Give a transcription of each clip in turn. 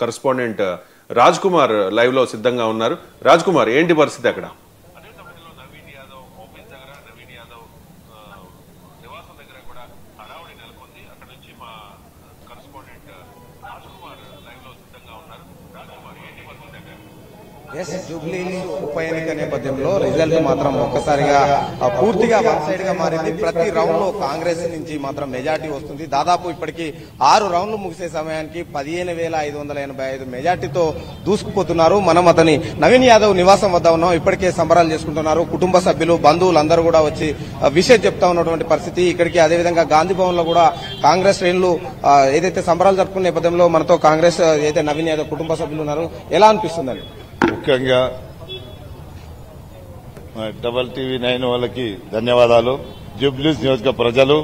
Correspondent Raj Kumar live లో సిద్ధంగా ఉన్నారు. రాజ్ కుమార్, ఏంటి పరిస్థితి అక్కడ? జూబ్లీ ఉప ఎన్నిక నేపథ్యంలో రిజల్ట్ మాత్రం ఒక్కసారిగా పూర్తిగా వన్ సైడ్ గా మారింది. ప్రతి రౌండ్ లో కాంగ్రెస్ నుంచి మాత్రం మెజార్టీ వస్తుంది. దాదాపు ఇప్పటికి 6 రౌండ్లు ముగిసే సమయానికి 15,585 మెజార్టీతో దూసుకుపోతున్నారు. మనం అతని నవీన్ యాదవ్ నివాసం వద్ద ఉన్నాం. ఇప్పటికే సంబరాలు చేసుకుంటున్నారు. కుటుంబ సభ్యులు, బంధువులు అందరూ కూడా వచ్చి విషయం చెప్తా ఉన్నటువంటి పరిస్థితి. ఇక్కడికి అదేవిధంగా గాంధీ భవన్ లో కూడా కాంగ్రెస్ శ్రేణులు ఏదైతే సంబరాలు జరుపుకున్న నేపథ్యంలో మనతో కాంగ్రెస్ ఏదైతే నవీన్ యాదవ్ కుటుంబ సభ్యులు ఉన్నారు, ఎలా అనిపిస్తుందండి? ముఖ్యంగా డబల్ టీవీ 9 వాళ్ళకి ధన్యవాదాలు. జూబ్లీస్ నియోజక ప్రజలు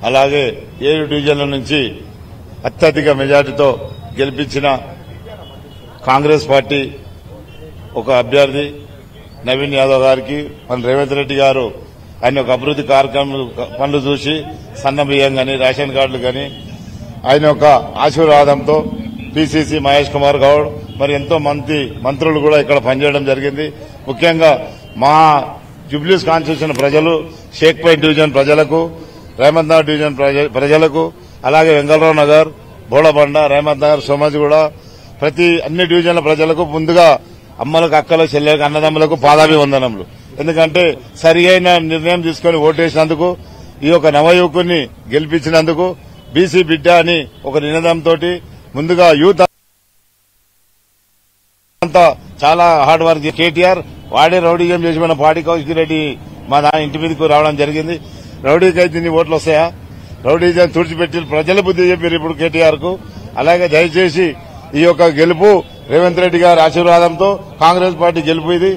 అలాగే 7 డివిజన్ల నుంచి అత్యధిక మెజార్టీతో గెలిపించిన కాంగ్రెస్ పార్టీ ఒక అభ్యర్థి నవీన్ యాదవ్ గారికి, మన రేవంత్ రెడ్డి గారు ఆయన ఒక అభివృద్ది కార్యక్రమాలు పనులు చూసి సన్న బియ్యం కానీ రేషన్ కార్డులు కానీ ఆయన ఒక ఆశీర్వాదంతో పిసిసి మహేష్ కుమార్ గౌడ్ మరి ఎంతో మంత్రులు కూడా ఇక్కడ పనిచేయడం జరిగింది. ముఖ్యంగా మా జూబ్లీస్ కాన్స్టిట్యూషన్ ప్రజలు, షేక్పేట్ డివిజన్ ప్రజలకు, రేవంత్ నగర్ డివిజన్ ప్రజలకు, అలాగే వెంగళరావు నగర్, బోడబండ, రేవంత్ నగర్, సోమాజిగూడ అన్ని డివిజన్ల ప్రజలకు ముందుగా అమ్మలకు, అక్కలకు, చెల్లెలకు, అన్నదమ్ములకు పాదాభివందనములు. ఎందుకంటే సరి అయిన నిర్ణయం తీసుకుని ఓటేసినందుకు, ఈ యొక్క నవయువకుని గెలిపించినందుకు, బీసీ బిడ్డ అని ఒక నినాదంతో ముందుగా యూత్ అంతా చాలా హార్డ్ వర్క్. కేటీఆర్ వాడే రౌడీజం చేసి మన పాడి కౌశిక్ రెడ్డి మా ఇంటి మీదకు రావడం జరిగింది. రౌడీకి అయితే ఇన్ని ఓట్లు వస్తాయా? రౌడీజం తుడిచిపెట్టి ప్రజల బుద్ధి చెప్పారు ఇప్పుడు కేటీఆర్ కు. అలాగే దయచేసి ఈ యొక్క గెలుపు రేవంత్ రెడ్డి గారి ఆశీర్వాదంతో కాంగ్రెస్ పార్టీ గెలుపు. ఇది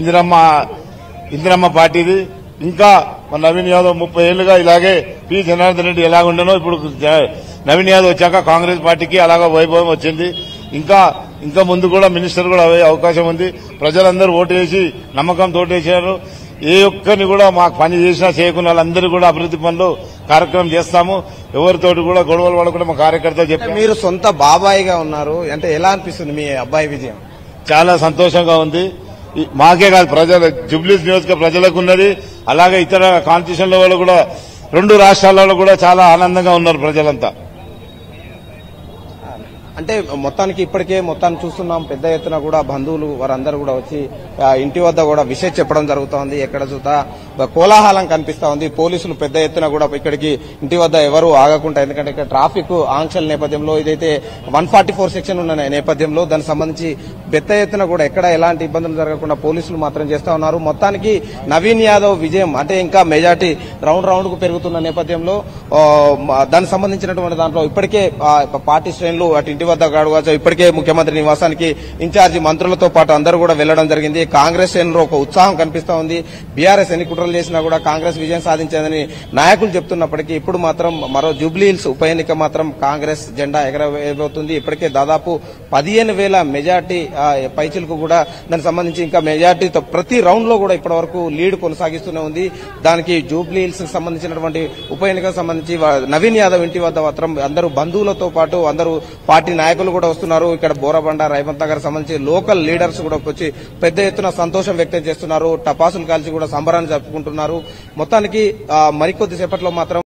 ఇందిరమ్మ పార్టీది. ఇంకా మన నవీన్ యాదవ్ 30 ఏళ్లుగా ఇలాగే పి జనార్దన్ రెడ్డి ఎలా ఉండనో ఇప్పుడు నవీన్ యాదవ్ వచ్చాక కాంగ్రెస్ పార్టీకి అలాగా వైభవం వచ్చింది. ఇంకా ముందు కూడా మినిస్టర్ కూడా అయ్యే అవకాశం ఉంది. ప్రజలందరూ ఓటు వేసి నమ్మకంతో ఓటేశారు. ఏ ఒక్కరిని కూడా మాకు పని చేసినా చేయకున్న వాళ్ళందరూ కూడా అభివృద్ది పనులు కార్యక్రమం చేస్తాము. ఎవరితోటి కూడా గొడవలు పడకుండా మా కార్యకర్తలు చెప్పారు. మీరు సొంత బాబాయిగా ఉన్నారు అంటే ఎలా అనిపిస్తుంది మీ అబ్బాయి విజయం? చాలా సంతోషంగా ఉంది. మాకే కాదు, జూబ్లీస్ నియోజక ప్రజలకు ఉన్నది. అలాగే ఇతర కాన్స్టిట్యూషన్ల వాళ్ళు కూడా 2 రాష్ట్రాలలో కూడా చాలా ఆనందంగా ఉన్నారు ప్రజలంతా. అంటే మొత్తానికి ఇప్పటికే మొత్తాన్ని చూస్తున్నాం, పెద్ద ఎత్తున కూడా బంధువులు వారందరూ కూడా వచ్చి ఇంటి వద్ద కూడా విషయం చెప్పడం జరుగుతోంది. ఎక్కడ చూతా కోలాహలం కనిపిస్తా ఉంది. పోలీసులు పెద్ద ఎత్తున కూడా ఇక్కడికి ఇంటి వద్ద ఎవరు ఆగకుండా, ఎందుకంటే ఇక్కడ ట్రాఫిక్ ఆంక్షల నేపథ్యంలో ఇదైతే 144 సెక్షన్ ఉన్న నేపథ్యంలో దానికి సంబంధించి పెద్ద ఎత్తున కూడా ఎక్కడ ఎలాంటి ఇబ్బందులు జరగకుండా పోలీసులు మాత్రం చేస్తా ఉన్నారు. మొత్తానికి నవీన్ యాదవ్ విజయం అంటే ఇంకా మెజార్టీ రౌండ్ కు పెరుగుతున్న నేపథ్యంలో దానికి సంబంధించినటువంటి దాంట్లో ఇప్పటికే పార్టీ శ్రేణులు అటు ఇంటి వద్ద కావచ్చు, ఇప్పటికే ముఖ్యమంత్రి నివాసానికి ఇన్ఛార్జి మంత్రులతో పాటు అందరూ కూడా వెళ్లడం జరిగింది. కాంగ్రెస్ శ్రేణులో ఒక ఉత్సాహం కనిపిస్తా ఉంది. బీఆర్ఎస్ ఎన్ని కుట్రలు చేసినా కూడా కాంగ్రెస్ విజయం సాధించేదని నాయకులు చెప్తున్నప్పటికీ ఇప్పుడు మాత్రం మరో జూబ్లీహిల్స్ ఉప ఎన్నిక మాత్రం కాంగ్రెస్ జెండా ఎగరవేయబోతుంది. ఇప్పటికే దాదాపు 15,000 మెజార్టీ పైచిలకు కూడా దానికి సంబంధించి ఇంకా మెజార్టీతో ప్రతి రౌండ్ లో కూడా ఇప్పటి వరకు లీడ్ కొనసాగిస్తూనే ఉంది. దానికి జూబ్లీహిల్స్ కి సంబంధించినటువంటి ఉప ఎన్నికకు సంబంధించి నవీన్ యాదవ్ ఇంటి వద్ద మాత్రం అందరూ బంధువులతో పాటు అందరూ పార్టీ నాయకులు కూడా వస్తున్నారు. ఇక్కడ బోరబండ, రేవంత్ నగర్ సంబంధించి లోకల్ లీడర్స్ కూడా వచ్చి పెద్ద ఎత్తున సంతోషం వ్యక్తం చేస్తున్నారు. టపాసులు కాల్చి కూడా సంబరాన్ని జరుపుకుంటున్నారు. మొత్తానికి మరికొద్ది సేపట్లో మాత్రం